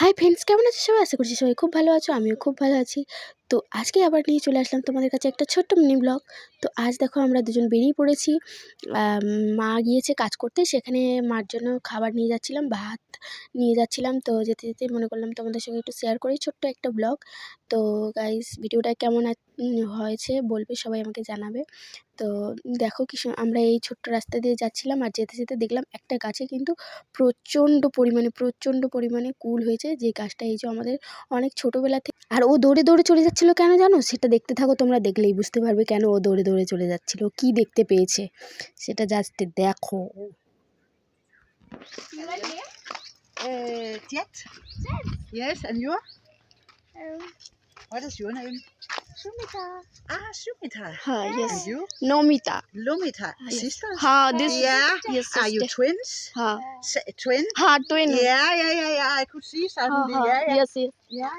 Hi friends, কেমন আছো সবাই? আশা করছি সবাই খুব ভালো আছো, আমিও খুব ভালো আছি। তো আজকে আবার নিয়ে চলে আসলাম তোমাদের কাছে একটা ছোট্ট মিনি ব্লগ। তো আজ দেখো আমরা দুজন বেরিয়ে পড়েছি। মা গিয়েছে কাজ করতে, সেখানে মার জন্য খাবার নিয়ে যাচ্ছিলাম, ভাত নিয়ে যাচ্ছিলাম। তো যেতে যেতে মনে করলাম তোমাদের সঙ্গে একটু শেয়ার করি ছোট্ট একটা ব্লগ। তো গাইস, ভিডিওটা কেমন হয়েছে বলবে, সবাই আমাকে জানাবে। তো দেখো আমরা এই ছোট্ট রাস্তা দিয়ে যাচ্ছিলাম, আর যেতে যেতে দেখলাম একটা গাছে কিন্তু প্রচণ্ড পরিমাণে কুল হয়েছে। যে গাছটা এই যে আমাদের অনেক ছোটোবেলা থেকে, আর ও দৌড়ে দৌড়ে চলে যাচ্ছিলো কেন জানো? সেটা দেখতে থাকো, তোমরা দেখলেই বুঝতে পারবে কেন ও দৌড়ে দৌড়ে চলে যাচ্ছিলো, কি দেখতে পেয়েছে সেটা জাস্ট দেখো। Jet. Yes, and you? What is your name? Sumita. Ah, Sumita. Yes. And you? Nomita. Lumita. Yes. Sisters? This. Yeah. Yes, Are you sister. twins? Twin? Twin. Yeah. I could see suddenly. Yeah. Yes. Yeah.